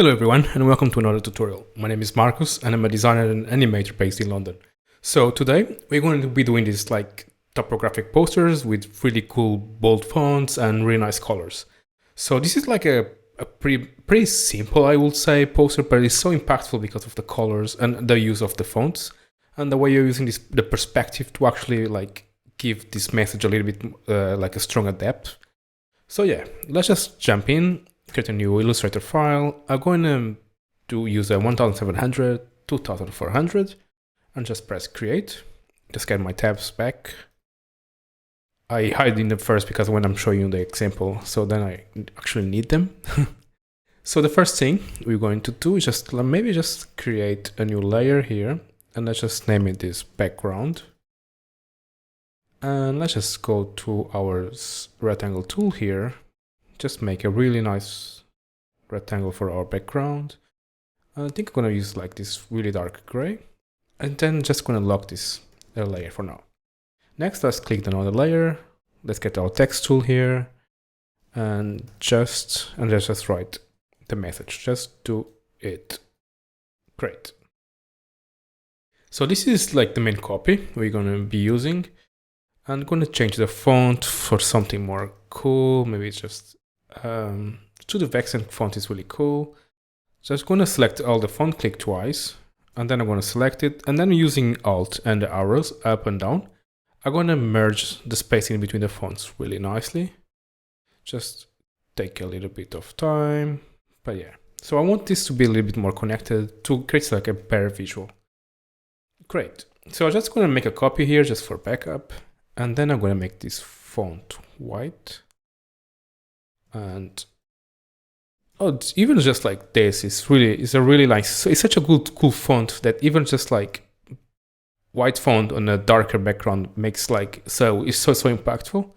Hello everyone and welcome to another tutorial. My name is Marcus and I'm a designer and animator based in London. So today we're going to be doing these like typographic posters with really cool bold fonts and really nice colors. So this is like a pretty simple, I would say, poster, but it's so impactful because of the colors and the use of the fonts and the way you're using the perspective to actually like give this message a little bit like a stronger depth. So yeah, let's just jump in. Create a new Illustrator file. I'm going to use a 1700, 2400 and just press create. Just get my tabs back. I hide in the first because when I'm showing you the example, so then I actually need them. So the first thing we're going to do is just maybe just create a new layer here and let's just name it this background. And let's just go to our rectangle tool here. Just make a really nice rectangle for our background. I think I'm gonna use like this really dark gray, and then just gonna lock this layer for now. Next, let's click another layer. Let's get our text tool here, and let's just write the message. Just do it. Great. So this is like the main copy we're gonna be using. I'm gonna change the font for something more cool. Maybe it's just to the accent font is really cool. So I'm going to select all the font, click twice, and then I'm going to select it. And then using Alt and the arrows up and down, I'm going to merge the spacing between the fonts really nicely. Just take a little bit of time, but yeah. So I want this to be a little bit more connected to create like a better visual. Great. So I'm just going to make a copy here just for backup. And then I'm going to make this font white. And even just like this is a really nice, it's such a cool font that even just like white font on a darker background makes like it's so impactful.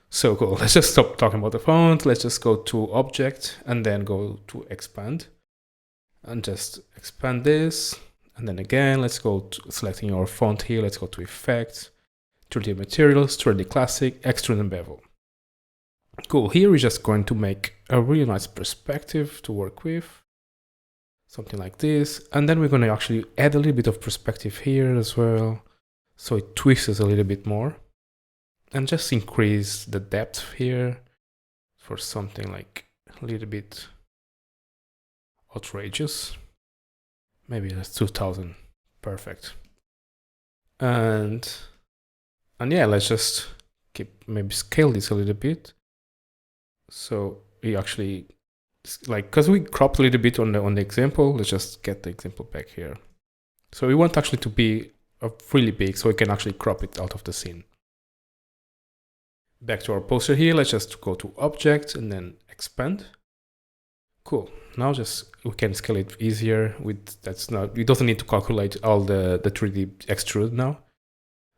So cool. Let's just stop talking about the font. Let's just go to object and then go to expand and just expand this. And then again, let's go to selecting our font here. Let's go to effects, 3D materials, 3D classic, extrude and bevel. Cool, here we're just going to make a really nice perspective to work with. Something like this. And then we're going to actually add a little bit of perspective here as well. So it twists a little bit more. And just increase the depth here for something like a little bit outrageous. Maybe that's 2000. Perfect. And yeah, let's just maybe scale this a little bit. So we actually, like, because we cropped a little bit on the example, let's just get the example back here. So we want actually to be really big so we can actually crop it out of the scene. Back to our poster here, let's just go to object and then expand. Cool. Now we can scale it easier it doesn't need to calculate all the 3D extrude now.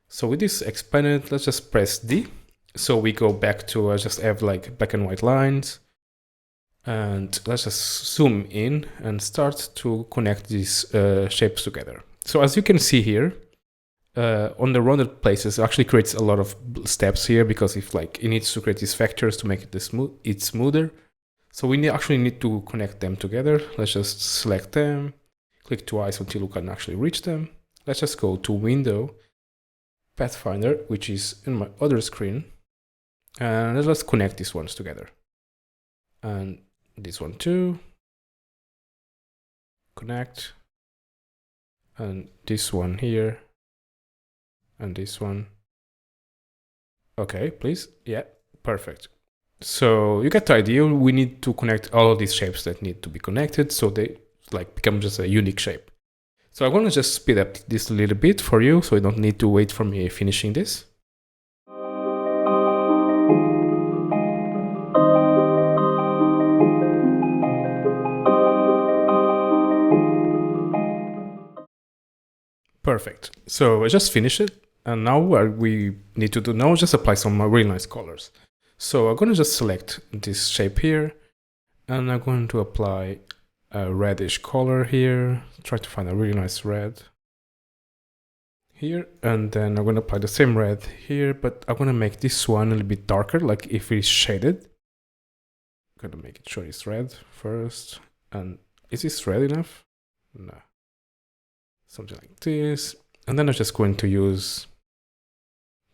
So with this expanded, let's just press D. So we go back to just have like black and white lines. And let's just zoom in and start to connect these shapes together. So as you can see here, on the rounded places, it actually creates a lot of steps here because if like it needs to create these vectors to make it smoother. So we actually need to connect them together. Let's just select them, click twice until we can actually reach them. Let's just go to Window, Pathfinder, which is in my other screen. And let's connect these ones together. And this one too. Connect. And this one here. And this one. Okay, please. Yeah, perfect. So you get the idea. We need to connect all of these shapes that need to be connected so they like become just a unique shape. So I'm going to just speed up this a little bit for you so you don't need to wait for me finishing this. Perfect. So I just finished it. And now what we need to do now is just apply some really nice colors. So I'm going to just select this shape here. And I'm going to apply a reddish color here. Try to find a really nice red here. And then I'm going to apply the same red here. But I'm going to make this one a little bit darker, like if it's shaded. I'm going to make it sure it's red first. And Is this red enough? No. Something like this. And then I'm just going to use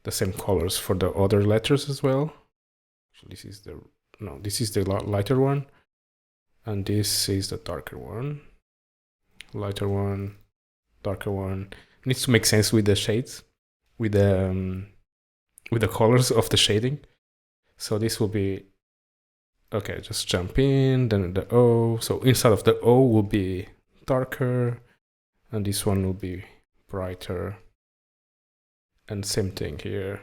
the same colors for the other letters as well. Actually, this is the lighter one. And this is the darker one. Lighter one, darker one. It needs to make sense with the shades, with the colors of the shading. So this will be, okay, just jump in, then the O. So inside of the O will be darker, and this one will be brighter. And same thing here.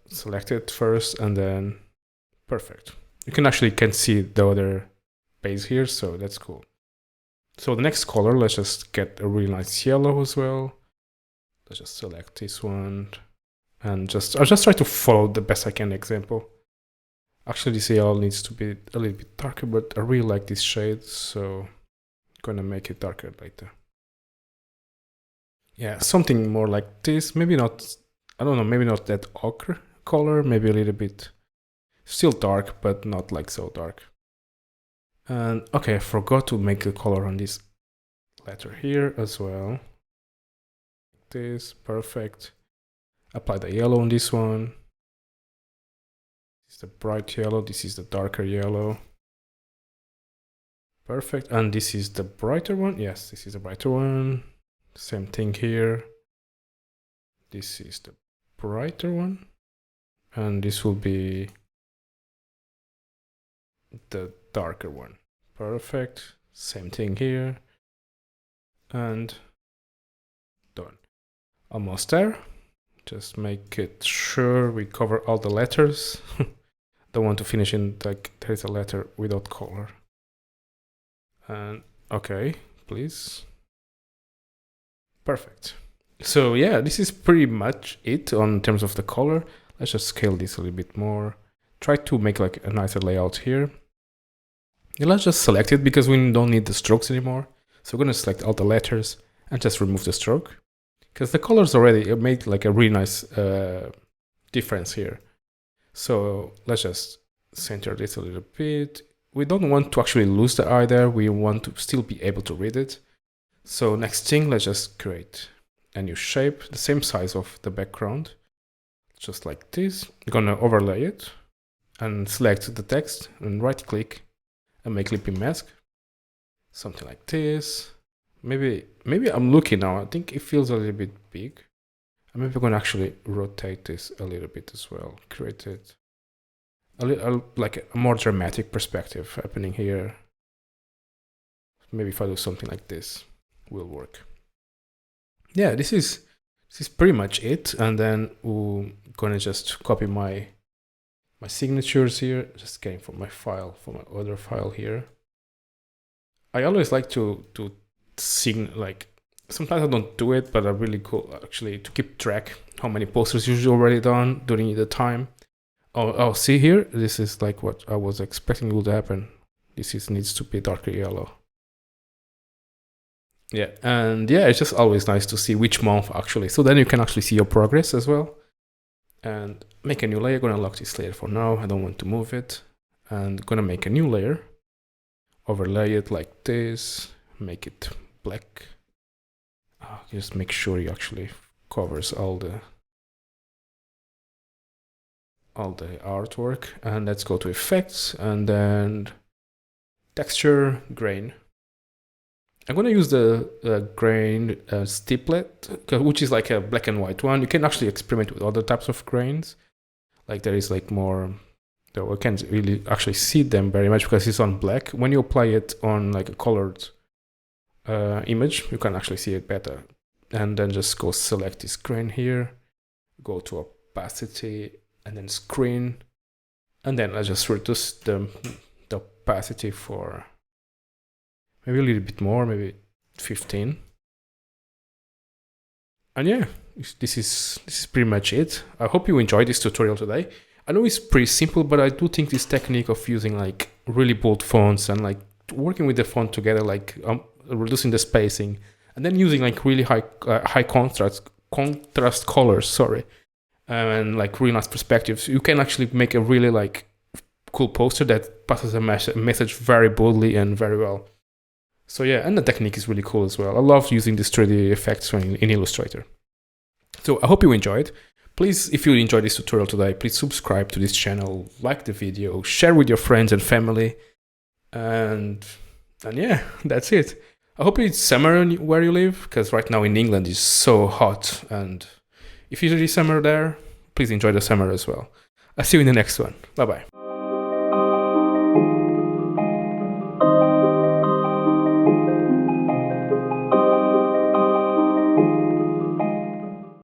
Select it first, and then perfect. You can see the other base here, so that's cool. So the next color, let's just get a really nice yellow as well. Let's just select this one, and I'll just try to follow the best I can example. Actually, this yellow needs to be a little bit darker, but I really like this shade, so I'm gonna make it darker later. Yeah, something more like this. Maybe not, I don't know, maybe not that ochre color, maybe a little bit still dark, but not like so dark. And okay, I forgot to make a color on this letter here as well. This, perfect. Apply the yellow on this one. This is the bright yellow, this is the darker yellow. Perfect, and this is the brighter one. Yes, this is the brighter one. Same thing here. This is the brighter one. And this will be the darker one. Perfect. Same thing here. And done. Almost there. Just make it sure we cover all the letters. Don't want to finish in like there is a letter without color. And okay, please. Perfect. So yeah, this is pretty much it on terms of the color. Let's just scale this a little bit more. Try to make like a nicer layout here. And let's just select it because we don't need the strokes anymore. So we're going to select all the letters and just remove the stroke. Because the colors already made like a really nice difference here. So let's just center this a little bit. We don't want to actually lose the eye there. We want to still be able to read it. So next thing, let's just create a new shape, the same size of the background. Just like this. I'm going to overlay it and select the text and right click and make Lippy mask. Something like this. Maybe I'm looking now. I think it feels a little bit big. And maybe I'm going to actually rotate this a little bit as well. Create it a little like a more dramatic perspective happening here. Maybe if I do something like this, will work. Yeah, this is pretty much it. And then we're gonna just copy my signatures here. Just getting from my file, from my other file here. I always like to like sometimes I don't do it, but I really cool actually to keep track how many posters you've already done during the time. Oh, see here, this is like what I was expecting would happen. This needs to be darker yellow. Yeah, and yeah, it's just always nice to see which month actually. So then you can actually see your progress as well. And make a new layer. Gonna lock this layer for now. I don't want to move it. And gonna make a new layer. Overlay it like this. Make it black. Just make sure you actually covers all the artwork. And let's go to effects and then texture, grain. I'm going to use the grain steeplet, which is like a black and white one. You can actually experiment with other types of grains. Like there is like more, though I can't really actually see them very much because it's on black. When you apply it on like a colored image, you can actually see it better. And then just go select this grain here, go to opacity and then screen. And then I just reduce the opacity for maybe a little bit more, maybe 15. And yeah, this is pretty much it. I hope you enjoyed this tutorial today. I know it's pretty simple, but I do think this technique of using like really bold fonts and like working with the font together, like reducing the spacing, and then using like really high contrast colors, and like really nice perspectives, you can actually make a really like cool poster that passes a message very boldly and very well. So yeah, and the technique is really cool as well. I love using these 3D effects in Illustrator. So I hope you enjoyed. Please, if you enjoyed this tutorial today, please subscribe to this channel, like the video, share with your friends and family. And yeah, that's it. I hope it's summer where you live, because right now in England it's so hot. And if it's summer there, please enjoy the summer as well. I'll see you in the next one. Bye-bye.